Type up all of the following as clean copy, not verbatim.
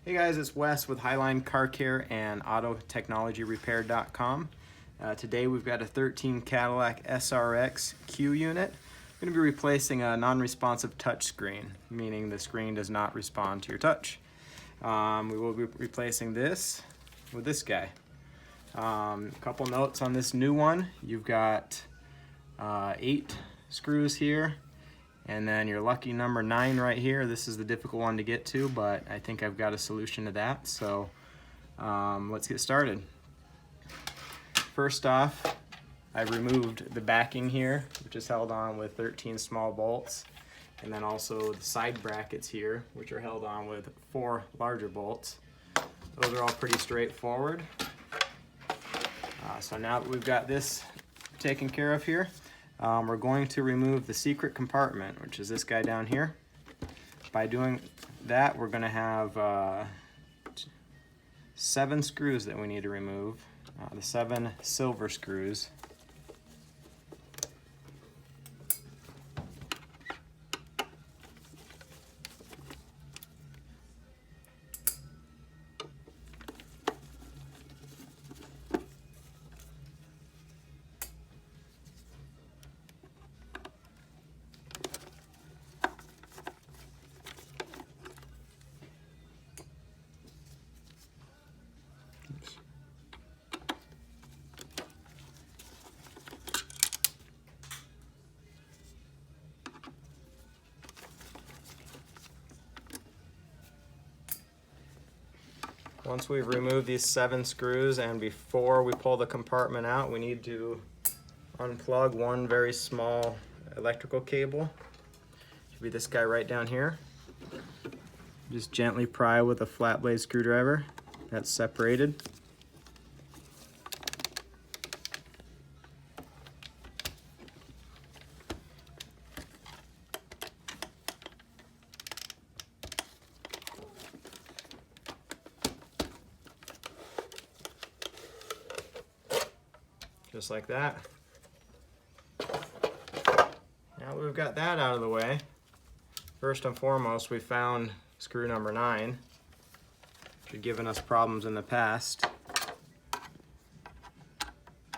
Hey guys, it's Wes with Highline Car Care and AutoTechnologyRepair.com. Today we've got a 13 Cadillac SRX CUE unit. We're going to be replacing a non-responsive touch screen, meaning the screen does not respond to your touch. We will be replacing this with this guy. A couple notes on this new one. You've got 8 screws here, and then your lucky number 9 right here. This is the difficult one to get to, but I think I've got a solution to that. So let's get started. First off, I removed the backing here, which is held on with 13 small bolts, and then also the side brackets here, which are held on with 4 larger bolts. Those are all pretty straightforward. So now that we've got this taken care of here, we're going to remove the secret compartment, which is this guy down here. By doing that, we're going to have 7 screws that we need to remove, the 7 silver screws. Once we've removed these 7 screws, and before we pull the compartment out, we need to unplug one very small electrical cable. Should be this guy right down here. Just gently pry with a flat blade screwdriver. That's separated. Just like that. Now that we've got that out of the way, first and foremost, we found screw number 9, which had given us problems in the past.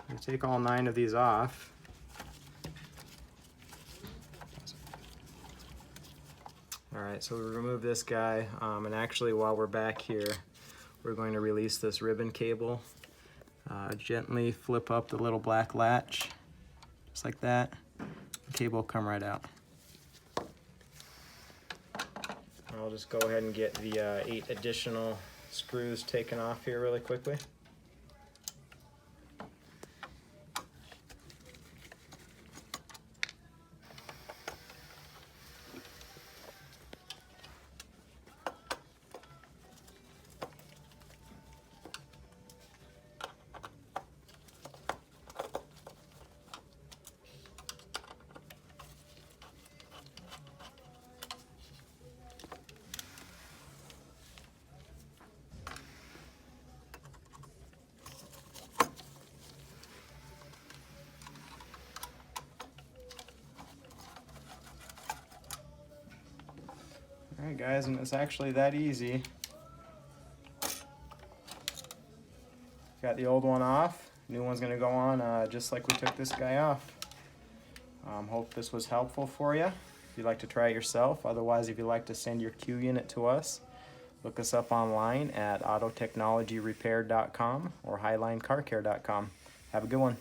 We take all 9 of these off. Alright, so we remove this guy, and actually while we're back here, we're going to release this ribbon cable. Gently flip up the little black latch, just like that. The cable will come right out. I'll just go ahead and get the 8 additional screws taken off here really quickly. Alright guys, and it's actually that easy. Got the old one off, new one's going to go on just like we took this guy off. Hope this was helpful for you. If you'd like to try it yourself, otherwise if you'd like to send your CUE unit to us, look us up online at AutoTechnologyRepair.com or HighlineCarCare.com. Have a good one.